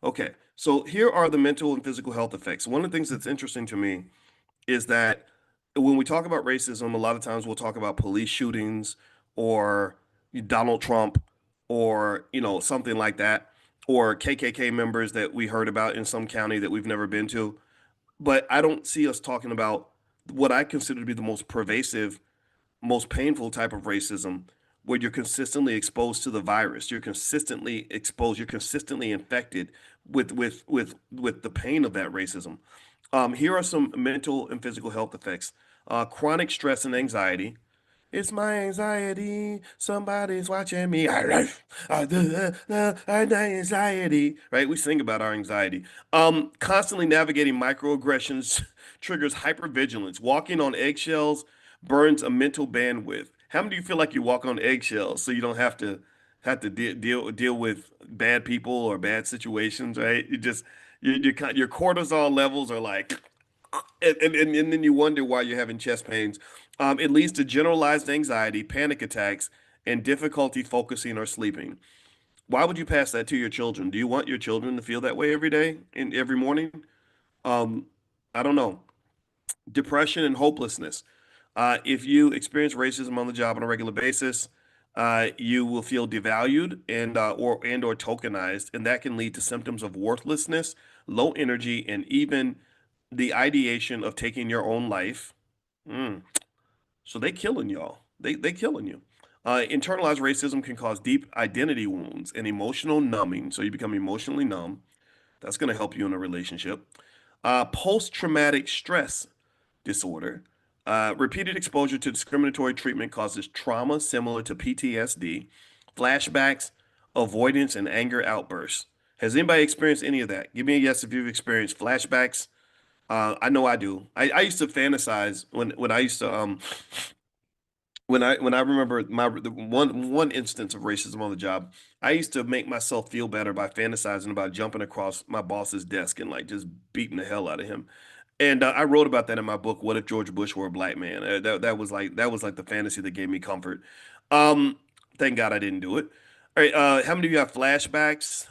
Okay, so here are the mental and physical health effects. One of the things that's interesting to me is that when we talk about racism, a lot of times we'll talk about police shootings or Donald Trump or, something like that, or KKK members that we heard about in some county that we've never been to. But I don't see us talking about what I consider to be the most pervasive, most painful type of racism, where you're consistently exposed to the virus, you're consistently exposed, you're consistently infected with the pain of that racism. Here are some mental and physical health effects. Chronic stress and anxiety. It's my anxiety. Somebody's watching me. Anxiety. Right? We sing about our anxiety. Constantly navigating microaggressions triggers hypervigilance. Walking on eggshells burns a mental bandwidth. How many do you feel like you walk on eggshells so you don't have to deal with bad people or bad situations, right? Your cortisol levels are like, and then you wonder why you're having chest pains. It leads to generalized anxiety, panic attacks, and difficulty focusing or sleeping. Why would you pass that to your children? Do you want your children to feel that way every day and every morning? Um, I don't know. Depression and hopelessness. If you experience racism on the job on a regular basis, you will feel devalued and or tokenized, and that can lead to symptoms of worthlessness, low energy, and even the ideation of taking your own life. Mm. So they killing y'all. They killing you. Internalized racism can cause deep identity wounds and emotional numbing. So you become emotionally numb. That's going to help you in a relationship. Post-traumatic stress disorder. Repeated exposure to discriminatory treatment causes trauma similar to PTSD, flashbacks, avoidance, and anger outbursts. Has anybody experienced any of that? Give me a yes if you've experienced flashbacks. I know I do. I used to fantasize when I used to when I remember the one instance of racism on the job. I used to make myself feel better by fantasizing about jumping across my boss's desk and like just beating the hell out of him. And I wrote about that in my book, What If George Bush Were a Black Man? That was like the fantasy that gave me comfort. Um, thank God I didn't do it. All right, how many of you have flashbacks?